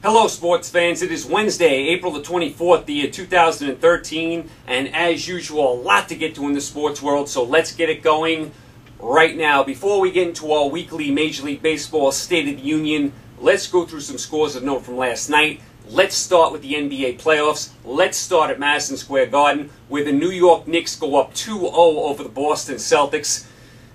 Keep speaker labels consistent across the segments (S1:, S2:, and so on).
S1: Hello sports fans, it is Wednesday, April the 24th, the year 2013, and as usual, a lot to get to in the sports world, so let's get it going right now. Before we get into our weekly Major League Baseball State of the Union, let's go through some scores of note from last night. Let's start with the NBA playoffs. Let's start at Madison Square Garden, where the New York Knicks go up 2-0 over the Boston Celtics.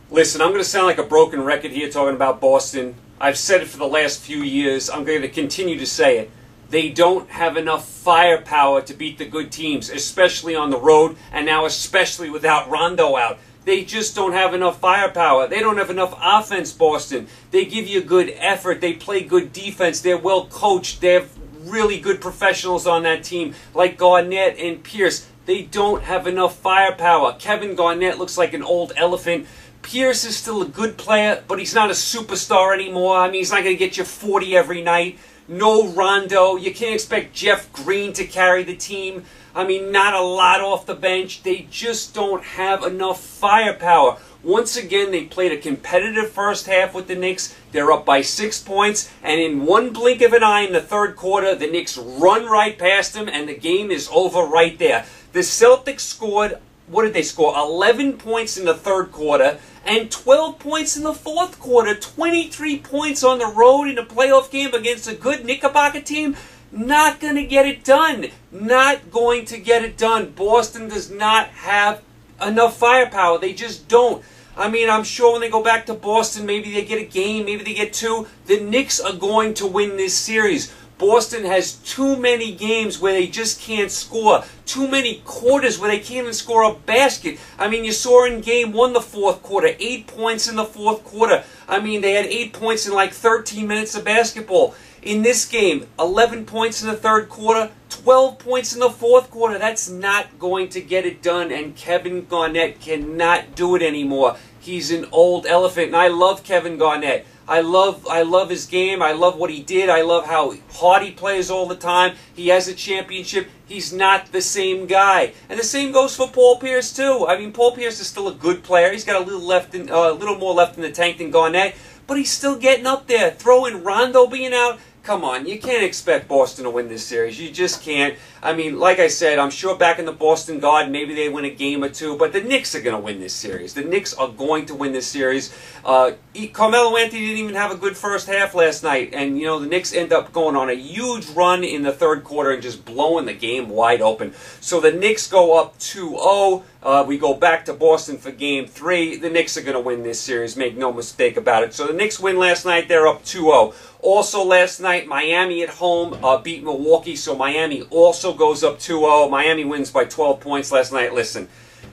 S1: Listen, I'm going to sound like a broken record here talking about Boston. I've said it for the last few years. I'm going to continue to say it. They don't have enough firepower to beat the good teams, especially on the road, and now especially without Rondo out. They just don't have enough firepower. They don't have enough offense, Boston. They give you good effort. They play good defense. They're well coached. They have really good professionals on that team, like Garnett and Pierce. They don't have enough firepower. Kevin Garnett looks like an old elephant. Pierce is still a good player, but he's not a superstar anymore. I mean, he's not going to get you 40 every night. No Rondo. You can't expect Jeff Green to carry the team. I mean, not a lot off the bench. They just don't have enough firepower. Once again, they played a competitive first half with the Knicks. They're up by 6 points, and in one blink of an eye in the third quarter, the Knicks run right past them, and the game is over right there. The Celtics scored, what did they score? 11 points in the third quarter and 12 points in the fourth quarter. 23 points on the road in a playoff game against a good Knickerbocker team. Not going to get it done. Not going to get it done. Boston does not have enough firepower. They just don't. I mean, I'm sure when they go back to Boston, maybe they get a game, maybe they get two. The Knicks are going to win this series. Boston has too many games where they just can't score. Too many quarters where they can't even score a basket. I mean, you saw in game one the fourth quarter, 8 points in the fourth quarter. I mean, they had 8 points in like 13 minutes of basketball. In this game, 11 points in the third quarter, 12 points in the fourth quarter. That's not going to get it done, and Kevin Garnett cannot do it anymore. He's an old elephant, and I love Kevin Garnett. I love his game. I love what he did. I love how hard he plays all the time. He has a championship. He's not the same guy. And the same goes for Paul Pierce, too. I mean, Paul Pierce is still a good player. He's got a little more left in the tank than Garnett, but he's still getting up there. Throw in Rondo being out. Come on, you can't expect Boston to win this series. You just can't. I mean, like I said, I'm sure back in the Boston Garden, maybe they win a game or two, but the Knicks are going to win this series. The Knicks are going to win this series. Carmelo Anthony didn't even have a good first half last night, and, you know, the Knicks end up going on a huge run in the third quarter and just blowing the game wide open. So the Knicks go up 2-0. We go back to Boston for Game 3. The Knicks are going to win this series, make no mistake about it. So the Knicks win last night. They're up 2-0. Also last night, Miami at home beat Milwaukee, so Miami also goes up 2-0. Miami wins by 12 points last night. Listen,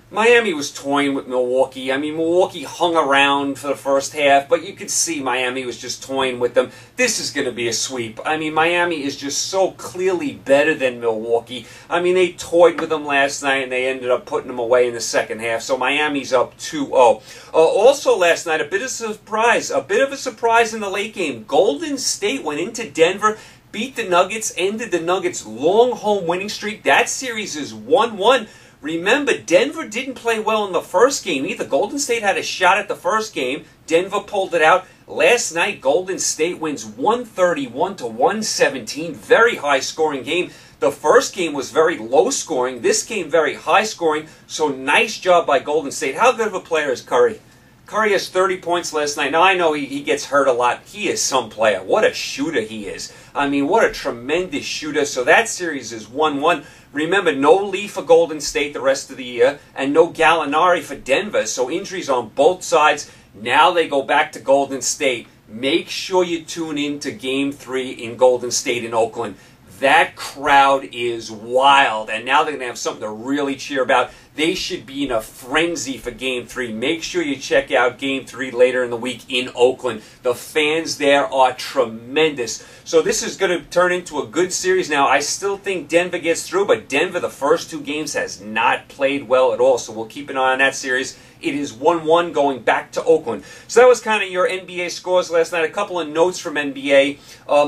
S1: Miami was toying with Milwaukee. I mean, Milwaukee hung around for the first half, but you could see Miami was just toying with them. This is going to be a sweep. I mean, Miami is just so clearly better than Milwaukee. I mean, they toyed with them last night, and they ended up putting them away in the second half. So Miami's up 2-0. Also last night, a bit of a surprise in the late game. Golden State went into Denver, beat the Nuggets, ended the Nuggets' long home winning streak. That series is 1-1. Remember, Denver didn't play well in the first game either. Golden State had a shot at the first game. Denver pulled it out. Last night, Golden State wins 131-117. Very high-scoring game. The first game was very low-scoring. This game, very high-scoring. So, nice job by Golden State. How good of a player is Curry? Curry has 30 points last night. Now, I know he gets hurt a lot. He is some player. What a shooter he is. I mean, what a tremendous shooter. So that series is 1-1. Remember, no Lee for Golden State the rest of the year, and no Gallinari for Denver. So injuries on both sides. Now they go back to Golden State. Make sure you tune in to Game 3 in Golden State in Oakland. That crowd is wild, and now they're going to have something to really cheer about. They should be in a frenzy for Game 3. Make sure you check out Game 3 later in the week in Oakland. The fans there are tremendous. So this is going to turn into a good series. Now, I still think Denver gets through, but Denver, the first two games, has not played well at all. So we'll keep an eye on that series. It is 1-1 going back to Oakland. So that was kind of your NBA scores last night. A couple of notes from NBA.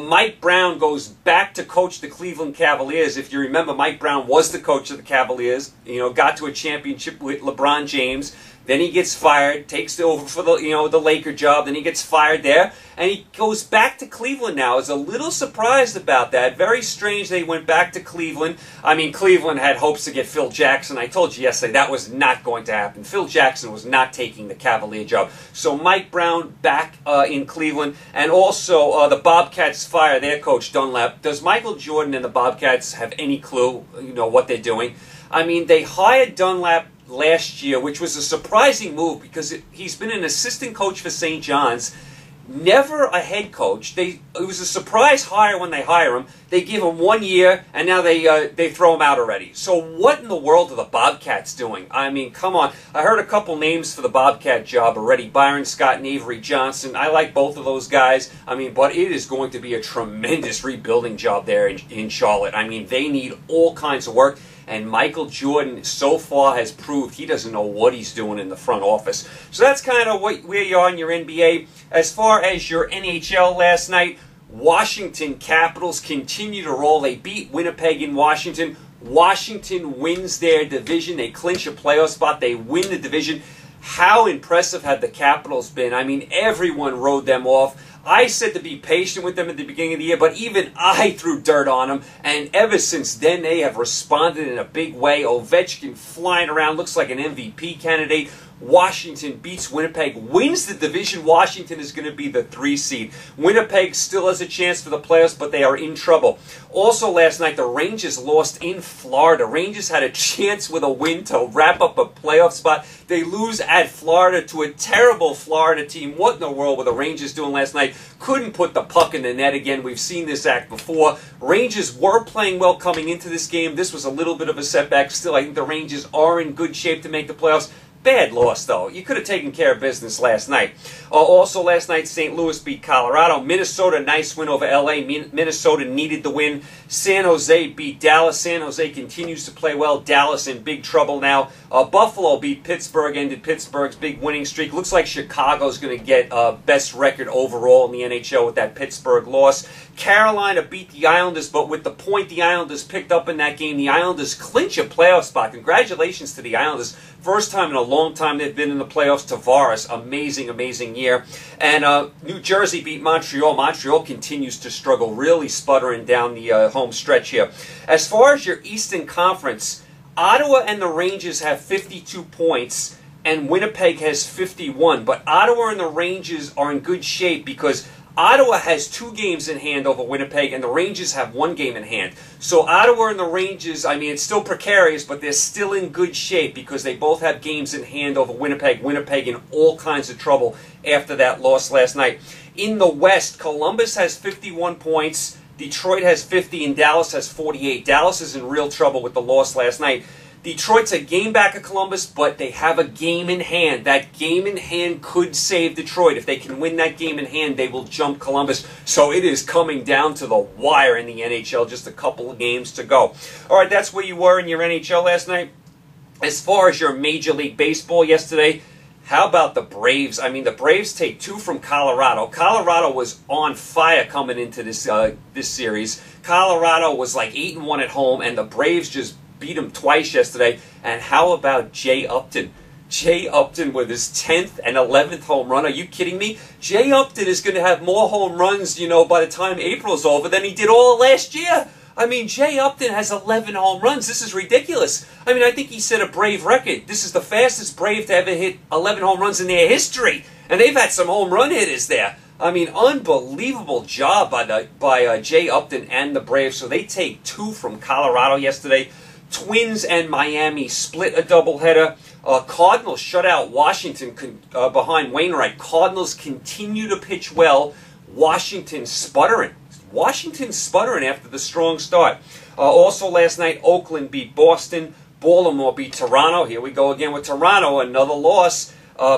S1: Mike Brown goes back to coach the Cleveland Cavaliers. If you remember, Mike Brown was the coach of the Cavaliers. You know, got to a championship with LeBron James. Then he gets fired, takes over for the Laker job. Then he gets fired there, and he goes back to Cleveland now. I was a little surprised about that. Very strange they went back to Cleveland. I mean, Cleveland had hopes to get Phil Jackson. I told you yesterday that was not going to happen. Phil Jackson was not taking the Cavalier job. So Mike Brown back in Cleveland, and also the Bobcats fire their coach Dunlap. Does Michael Jordan and the Bobcats have any clue, what they're doing? I mean, they hired Dunlap last year, which was a surprising move because he's been an assistant coach for St. John's, never a head coach. It was a surprise hire when they hire him. They give him 1 year, and now they throw him out already. So what in the world are the Bobcats doing? I mean, come on. I heard a couple names for the Bobcat job already, Byron Scott and Avery Johnson. I like both of those guys. I mean, but it is going to be a tremendous rebuilding job there in Charlotte. I mean, they need all kinds of work. And Michael Jordan so far has proved he doesn't know what he's doing in the front office. So that's kind of where you are in your NBA. As far as your NHL last night, Washington Capitals continue to roll. They beat Winnipeg in Washington. Washington wins their division. They clinch a playoff spot. They win the division. How impressive have the Capitals been? I mean, everyone rode them off. I said to be patient with them at the beginning of the year, but even I threw dirt on them, and ever since then they have responded in a big way. Ovechkin flying around, looks like an MVP candidate. Washington beats Winnipeg, wins the division. Washington is going to be the 3 seed. Winnipeg still has a chance for the playoffs, but they are in trouble. Also last night, the Rangers lost in Florida. Rangers had a chance with a win to wrap up a playoff spot. They lose at Florida to a terrible Florida team. What in the world were the Rangers doing last night? Couldn't put the puck in the net again. We've seen this act before. Rangers were playing well coming into this game. This was a little bit of a setback. Still, I think the Rangers are in good shape to make the playoffs. Bad loss, though. You could have taken care of business last night. Also last night, St. Louis beat Colorado. Minnesota, nice win over L.A. Minnesota needed the win. San Jose beat Dallas. San Jose continues to play well. Dallas in big trouble now. Buffalo beat Pittsburgh, ended Pittsburgh's big winning streak. Looks like Chicago's going to get best record overall in the NHL with that Pittsburgh loss. Carolina beat the Islanders, but with the point the Islanders picked up in that game, the Islanders clinch a playoff spot. Congratulations to the Islanders. First time in a long time they've been in the playoffs. Tavares, amazing, amazing year. And New Jersey beat Montreal. Montreal continues to struggle, really sputtering down the home stretch here. As far as your Eastern Conference, Ottawa and the Rangers have 52 points, and Winnipeg has 51. But Ottawa and the Rangers are in good shape because Ottawa has 2 games in hand over Winnipeg, and the Rangers have 1 game in hand. So Ottawa and the Rangers, I mean, it's still precarious, but they're still in good shape because they both have games in hand over Winnipeg. Winnipeg in all kinds of trouble after that loss last night. In the West, Columbus has 51 points, Detroit has 50, and Dallas has 48. Dallas is in real trouble with the loss last night. Detroit's a game back of Columbus, but they have a game in hand. That game in hand could save Detroit. If they can win that game in hand, they will jump Columbus. So it is coming down to the wire in the NHL. Just a couple of games to go. All right, that's where you were in your NHL last night. As far as your Major League Baseball yesterday, how about the Braves? I mean, the Braves take 2 from Colorado. Colorado was on fire coming into this series. Colorado was like 8-1 at home, and the Braves just beat him twice yesterday. And how about Jay Upton? Jay Upton with his 10th and 11th home run. Are you kidding me? Jay Upton is going to have more home runs, by the time April's over than he did all last year. I mean, Jay Upton has 11 home runs. This is ridiculous. I mean, I think he set a Brave record. This is the fastest Brave to ever hit 11 home runs in their history. And they've had some home run hitters there. I mean, unbelievable job by Jay Upton and the Braves. So they take 2 from Colorado yesterday. Twins and Miami split a doubleheader. Cardinals shut out Washington behind Wainwright. Cardinals continue to pitch well. Washington sputtering. Washington sputtering after the strong start. Also last night, Oakland beat Boston. Baltimore beat Toronto. Here we go again with Toronto. Another loss.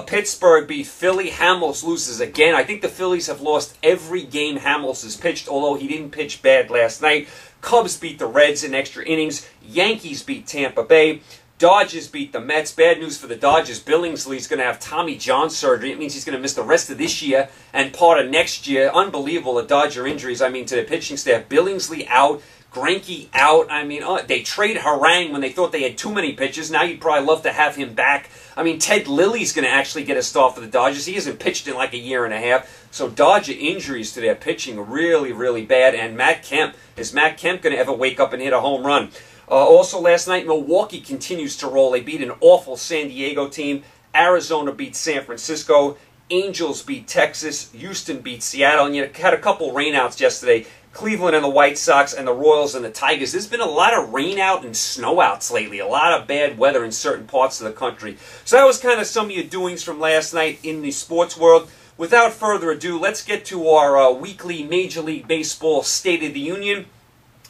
S1: Pittsburgh beat Philly. Hamels loses again. I think the Phillies have lost every game Hamels has pitched, although he didn't pitch bad last night. Cubs beat the Reds in extra innings. Yankees beat Tampa Bay. Dodgers beat the Mets. Bad news for the Dodgers. Billingsley's going to have Tommy John surgery. It means he's going to miss the rest of this year and part of next year. Unbelievable, the Dodger injuries, I mean, to the pitching staff. Billingsley out. Greinke out. I mean, they trade Harang when they thought they had too many pitches. Now you'd probably love to have him back. I mean, Ted Lilly's going to actually get a start for the Dodgers. He hasn't pitched in like a year and a half. So Dodger injuries to their pitching are really, really bad. And Matt Kemp, is Matt Kemp going to ever wake up and hit a home run? Also last night, Milwaukee continues to roll. They beat an awful San Diego team. Arizona beat San Francisco. Angels beat Texas. Houston beat Seattle. And you had a couple rainouts yesterday. Cleveland and the White Sox and the Royals and the Tigers. There's been a lot of rainout and snowouts lately. A lot of bad weather in certain parts of the country. So that was kind of some of your doings from last night in the sports world. Without further ado, let's get to our weekly Major League Baseball State of the Union.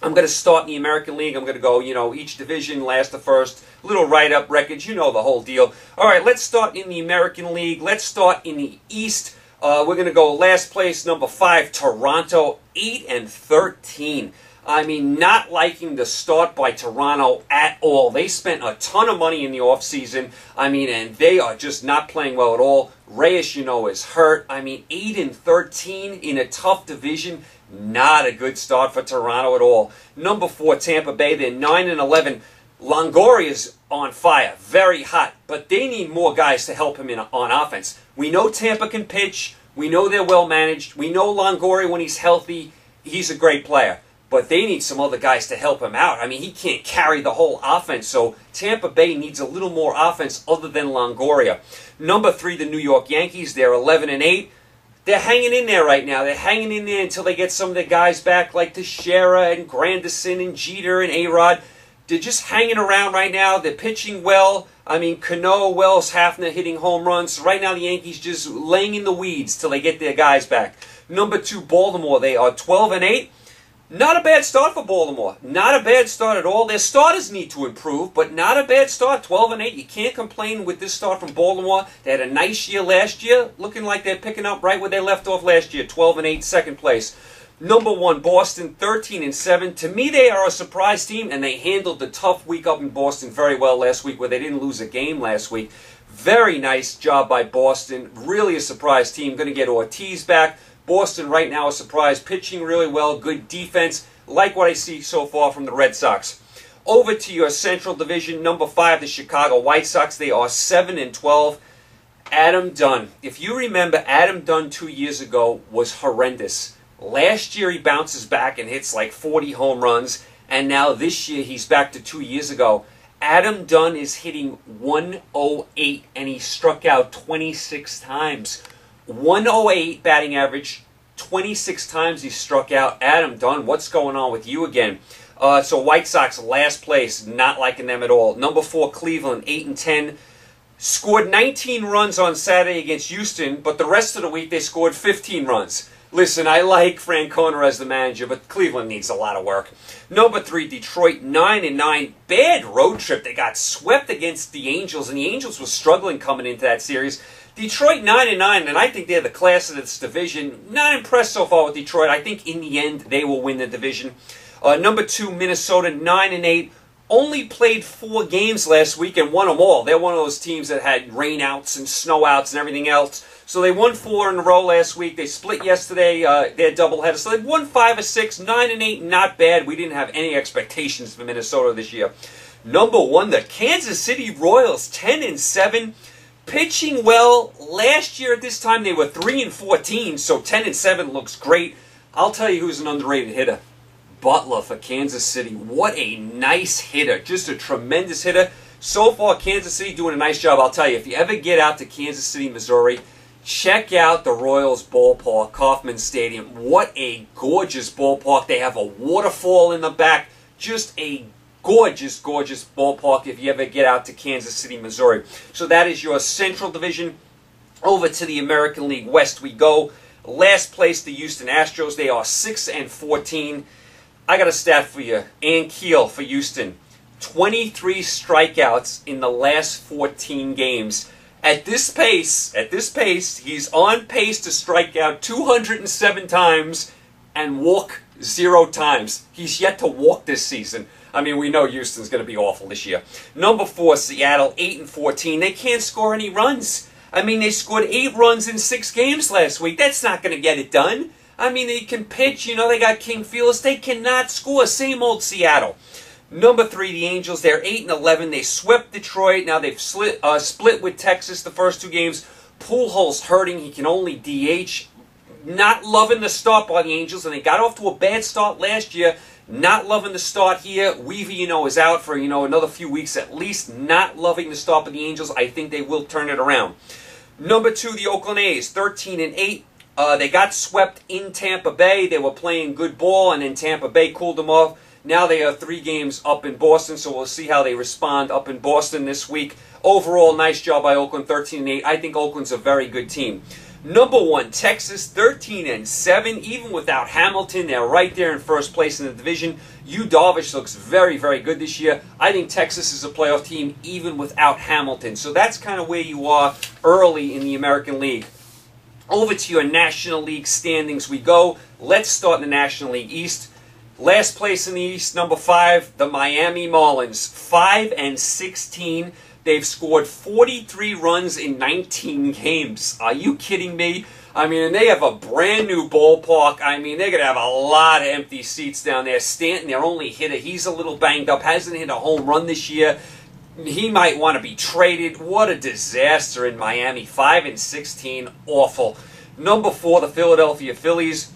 S1: I'm going to start in the American League. I'm going to go, each division, last to first, little write-up records, the whole deal. All right, let's start in the American League. Let's start in the East. We're going to go last place, number 5, Toronto, 8-13. I mean, not liking the start by Toronto at all. They spent a ton of money in the offseason. I mean, and they are just not playing well at all. Reyes, is hurt. I mean, 8-13 in a tough division. Not a good start for Toronto at all. Number 4, Tampa Bay. They're 9-11. Longoria's on fire, very hot, but they need more guys to help him on offense. We know Tampa can pitch. We know they're well managed. We know Longoria, when he's healthy, he's a great player. But they need some other guys to help him out. I mean, he can't carry the whole offense, so Tampa Bay needs a little more offense other than Longoria. Number 3, the New York Yankees. They're 11-8. They're hanging in there right now. They're hanging in there until they get some of the guys back like Teixeira and Granderson and Jeter and A-Rod. They're just hanging around right now. They're pitching well. I mean, Cano, Wells, Hafner hitting home runs. Right now, the Yankees just laying in the weeds till they get their guys back. Number 2, Baltimore. They are 12-8. Not a bad start for Baltimore. Not a bad start at all. Their starters need to improve, but not a bad start. 12-8. You can't complain with this start from Baltimore. They had a nice year last year, looking like they're picking up right where they left off last year. 12-8, second place. Number 1, Boston, 13-7. To me, they are a surprise team, and they handled the tough week up in Boston very well last week, where they didn't lose a game last week. Very nice job by Boston. Really a surprise team. Going to get Ortiz back. Boston right now a surprise. Pitching really well. Good defense. Like what I see so far from the Red Sox. Over to your Central Division. Number 5, the Chicago White Sox. They are 7-12. Adam Dunn. If you remember, Adam Dunn 2 years ago was horrendous. Last year he bounces back and hits like 40 home runs, and now this year he's back to 2 years ago. Adam Dunn is hitting 108, and he struck out 26 times. 108 batting average, 26 times he struck out. Adam Dunn, what's going on with you again? So White Sox, last place, not liking them at all. Number 4, Cleveland, 8-10. Scored 19 runs on Saturday against Houston, but the rest of the week they scored 15 runs. Listen, I like Francona as the manager, but Cleveland needs a lot of work. Number 3, Detroit, 9-9. Bad road trip. They got swept against the Angels, and the Angels were struggling coming into that series. Detroit, 9-9, and I think they're the class of this division. Not impressed so far with Detroit. I think in the end they will win the division. Number 2, Minnesota, 9-8. Only played 4 games last week and won them all. They're one of those teams that had rainouts and snowouts and everything else. So they won 4 in a row last week. They split yesterday, their doubleheader. So they've won 5 of 6, 9-8, not bad. We didn't have any expectations for Minnesota this year. Number 1, the Kansas City Royals, 10-7. Pitching well. Last year at this time they were 3-14, so 10-7 looks great. I'll tell you who's an underrated hitter. Butler for Kansas City. What a nice hitter. Just a tremendous hitter. So far, Kansas City doing a nice job. I'll tell you, if you ever get out to Kansas City, Missouri, check out the Royals ballpark, Kauffman Stadium. What a gorgeous ballpark. They have a waterfall in the back. Just a gorgeous, gorgeous ballpark if you ever get out to Kansas City, Missouri. So that is your Central Division. Over to the American League West we go. Last place, the Houston Astros. They are 6-14. I got a stat for you. Ann Keel for Houston. 23 strikeouts in the last 14 games. At this pace, he's on pace to strike out 207 times and walk 0 times. He's yet to walk this season. I mean, we know Houston's going to be awful this year. Number 4, Seattle, 8-14. They can't score any runs. I mean, they scored 8 runs in 6 games last week. That's not going to get it done. I mean, they can pitch. You know, they got King Felix. They cannot score. Same old Seattle. Number 3, the Angels. They're 8-11. They swept Detroit. Now they've split with Texas the first 2 games. Pujols hurting. He can only DH. Not loving the start by the Angels, and they got off to a bad start last year. Not loving the start here. Weavy, is out for, another few weeks at least. Not loving the start by the Angels. I think they will turn it around. Number 2, the Oakland A's, 13-8. They got swept in Tampa Bay. They were playing good ball, and then Tampa Bay cooled them off. Now they are 3 games up in Boston, so we'll see how they respond up in Boston this week. Overall, nice job by Oakland, 13-8. I think Oakland's a very good team. Number 1, Texas, 13-7. Even without Hamilton, they're right there in first place in the division. Yu Darvish looks very, very good this year. I think Texas is a playoff team even without Hamilton. So that's kind of where you are early in the American League. Over to your National League standings we go. Let's start in the National League East. Last place in the East, number 5, the Miami Marlins, 5-16. They've scored 43 runs in 19 games. Are you kidding me? I mean, and they have a brand new ballpark. I mean, they're going to have a lot of empty seats down there. Stanton, their only hitter, he's a little banged up, hasn't hit a home run this year. He might want to be traded. What a disaster in Miami. 5-16, awful. Number 4, the Philadelphia Phillies,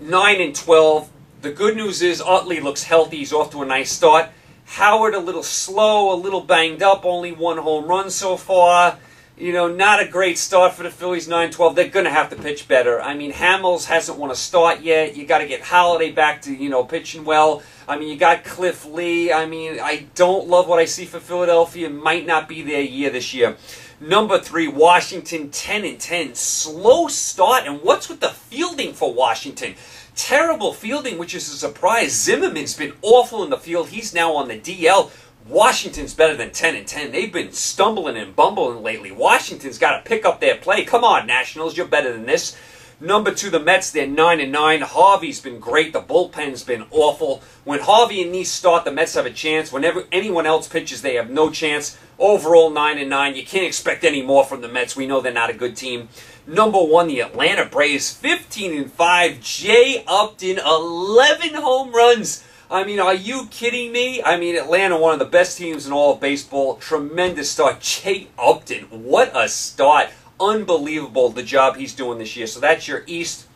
S1: 9-12. The good news is Utley looks healthy. He's off to a nice start. Howard a little slow, a little banged up, only 1 home run so far. Not a great start for the Phillies, 9-12. They're going to have to pitch better. I mean, Hamels hasn't won a start yet. You got to get Holiday back to, pitching well. I mean, you got Cliff Lee. I mean, I don't love what I see for Philadelphia. Might not be their year this year. Number 3, Washington, 10-10. Slow start, and what's with the fielding for Washington? Terrible fielding, which is a surprise. Zimmerman's been awful in the field. He's now on the DL. Washington's better than 10-10. They've been stumbling and bumbling lately. Washington's got to pick up their play. Come on, Nationals, you're better than this. Number 2, the Mets, they're 9-9. Harvey's been great. The bullpen's been awful. When Harvey and Neese start, the Mets have a chance. Whenever anyone else pitches, they have no chance. Overall, 9-9. You can't expect any more from the Mets. We know they're not a good team. Number 1, the Atlanta Braves, 15-5. Jay Upton, 11 home runs. I mean, are you kidding me? I mean, Atlanta, one of the best teams in all of baseball. Tremendous start. Jay Upton, what a start. Unbelievable the job he's doing this year. So that's your East.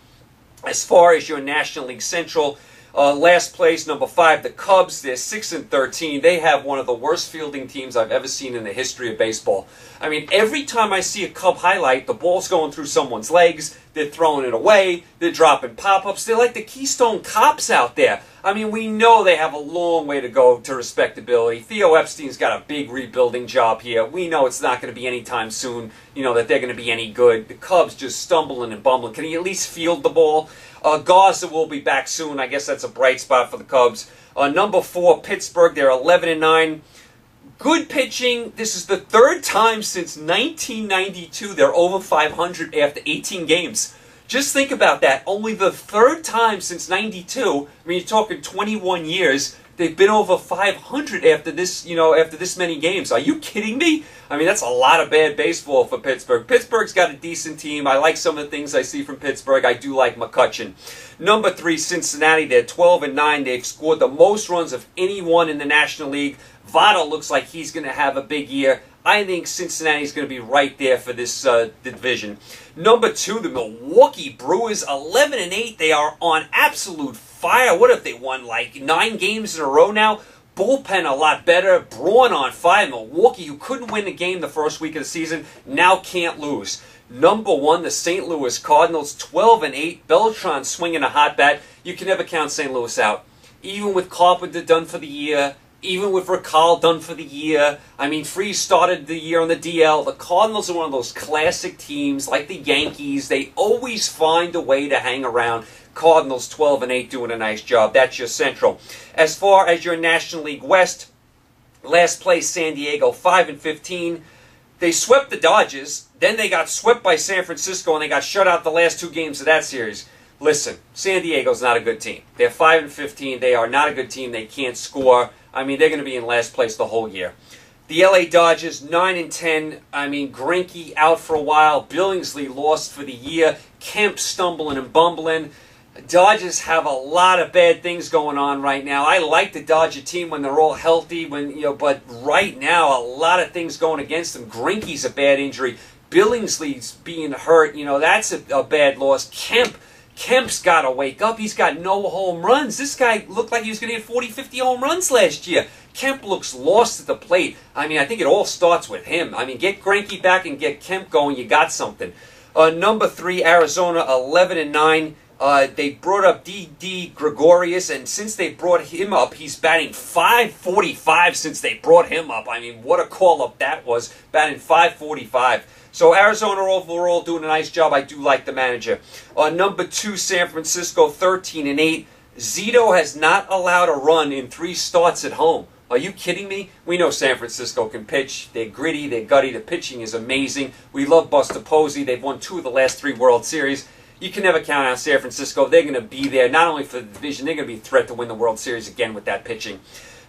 S1: As far as your National League Central, last place, number 5, the Cubs. They're 6-13. They have one of the worst fielding teams I've ever seen in the history of baseball. I mean, every time I see a Cub highlight, the ball's going through someone's legs. They're throwing it away. They're dropping pop-ups. They're like the Keystone Cops out there. I mean, we know they have a long way to go to respectability. Theo Epstein's got a big rebuilding job here. We know it's not going to be anytime soon, that they're going to be any good. The Cubs just stumbling and bumbling. Can he at least field the ball? Garza will be back soon. I guess that's a bright spot for the Cubs. Number 4, Pittsburgh. They're 11-9. Good pitching. This is the 3rd time since 1992 they're over 500 after 18 games. Just think about that. Only the 3rd time since 92. I mean, you're talking 21 years. They've been over 500 after this, after this many games. Are you kidding me? I mean, that's a lot of bad baseball for Pittsburgh. Pittsburgh's got a decent team. I like some of the things I see from Pittsburgh. I do like McCutchen. Number 3, Cincinnati. They're 12-9. They've scored the most runs of anyone in the National League. Votto looks like he's going to have a big year. I think Cincinnati's going to be right there for this division. Number 2, the Milwaukee Brewers, 11-8. They are on absolute fire. What if they won like 9 games in a row now? Bullpen a lot better. Braun on fire. Milwaukee, who couldn't win the game the first week of the season, now can't lose. Number 1, the St. Louis Cardinals, 12-8. Beltran swinging a hot bat. You can never count St. Louis out. Even with Carpenter done for the year, even with Racal done for the year. I mean, Freese started the year on the DL. The Cardinals are one of those classic teams, like the Yankees. They always find a way to hang around. Cardinals 12-8 doing a nice job. That's your Central. As far as your National League West, last place San Diego, 5-15. They swept the Dodgers. Then they got swept by San Francisco, and they got shut out the last 2 games of that series. Listen, San Diego's not a good team. They're 5-15. They are not a good team. They can't score. I mean, they're going to be in last place the whole year. The LA Dodgers, 9-10. I mean, Greinke out for a while. Billingsley lost for the year. Kemp stumbling and bumbling. Dodgers have a lot of bad things going on right now. I like the Dodger team when they're all healthy, but right now a lot of things going against them. Greinke's a bad injury. Billingsley's being hurt. That's a bad loss. Kemp's got to wake up. He's got no home runs. This guy looked like he was going to hit 40, 50 home runs last year. Kemp looks lost at the plate. I mean, I think it all starts with him. I mean, get Greinke back and get Kemp going. You got something. Number 3, Arizona, 11-9. They brought up D.D. Gregorius, and since they brought him up, he's batting .545 since they brought him up. I mean, what a call-up that was, batting .545. So Arizona overall doing a nice job. I do like the manager. Number 2, San Francisco, 13-8. Zito has not allowed a run in 3 starts at home. Are you kidding me? We know San Francisco can pitch. They're gritty, they're gutty. The pitching is amazing. We love Buster Posey. They've won 2 of the last 3 World Series. You can never count out San Francisco. They're going to be there, not only for the division, they're going to be a threat to win the World Series again with that pitching.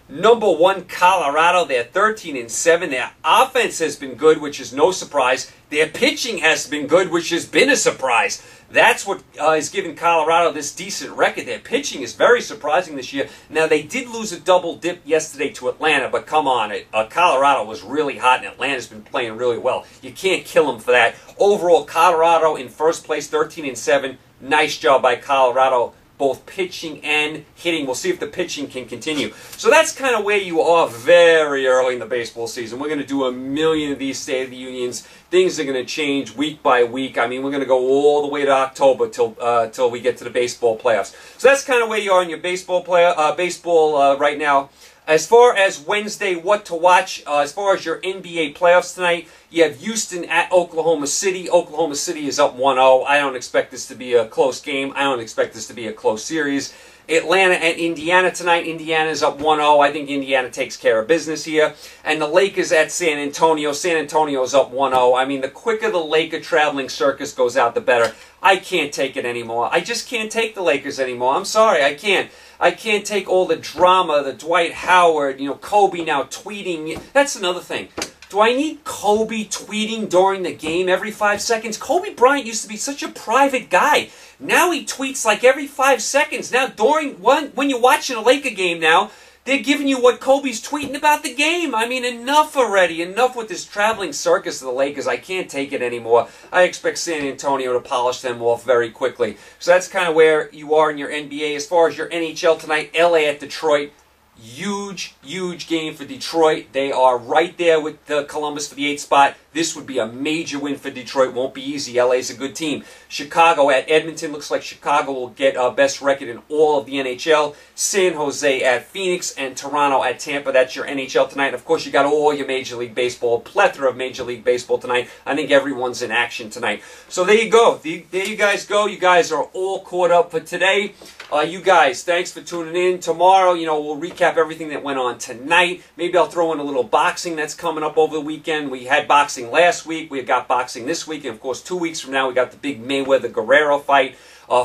S1: Number 1, Colorado. They're 13-7. Their offense has been good, which is no surprise. Their pitching has been good, which has been a surprise. That's what is giving Colorado this decent record. Their pitching is very surprising this year. Now, they did lose a double dip yesterday to Atlanta, but come on. Colorado was really hot, and Atlanta's been playing really well. You can't kill them for that. Overall, Colorado in first place, 13-7. Nice job by Colorado, both pitching and hitting. We'll see if the pitching can continue. So that's kind of where you are very early in the baseball season. We're going to do a million of these State of the Unions. Things are going to change week by week. I mean, we're going to go all the way to October till we get to the baseball playoffs. So that's kind of where you are in your baseball right now. As far as Wednesday, what to watch, as far as your NBA playoffs tonight, you have Houston at Oklahoma City. Oklahoma City is up 1-0. I don't expect this to be a close game. I don't expect this to be a close series. Atlanta at Indiana tonight. Indiana is up 1-0. I think Indiana takes care of business here. And the Lakers at San Antonio. San Antonio is up 1-0. I mean, the quicker the Laker traveling circus goes out, the better. I can't take it anymore. I just can't take the Lakers anymore. I'm sorry, I can't. I can't take all the drama, the Dwight Howard, Kobe now tweeting. That's another thing. Do I need Kobe tweeting during the game every 5 seconds? Kobe Bryant used to be such a private guy. Now he tweets like every 5 seconds. Now when you're watching a Laker game now, they're giving you what Kobe's tweeting about the game. I mean, enough already. Enough with this traveling circus of the Lakers. I can't take it anymore. I expect San Antonio to polish them off very quickly. So that's kind of where you are in your NBA. As far as your NHL tonight, LA at Detroit. Huge, huge game for Detroit. They are right there with Columbus for the 8th spot. This would be a major win for Detroit. Won't be easy. LA's a good team. Chicago at Edmonton. Looks like Chicago will get best record in all of the NHL. San Jose at Phoenix and Toronto at Tampa. That's your NHL tonight. Of course, you got all your Major League Baseball, plethora of Major League Baseball tonight. I think everyone's in action tonight. So there you go. There you guys go. You guys are all caught up for today. You guys, thanks for tuning in. Tomorrow, we'll recap everything that went on tonight. Maybe I'll throw in a little boxing that's coming up over the weekend. We had boxing last week. We've got boxing this week. And, of course, 2 weeks from now, we got the big Mayweather-Guerrero fight.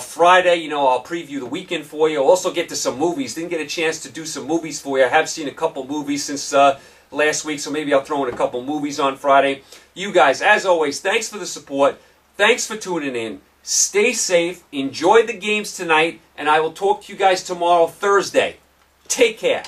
S1: Friday, I'll preview the weekend for you. I'll also get to some movies. Didn't get a chance to do some movies for you. I have seen a couple movies since last week, so maybe I'll throw in a couple movies on Friday. You guys, as always, thanks for the support. Thanks for tuning in. Stay safe. Enjoy the games tonight. And I will talk to you guys tomorrow, Thursday. Take care.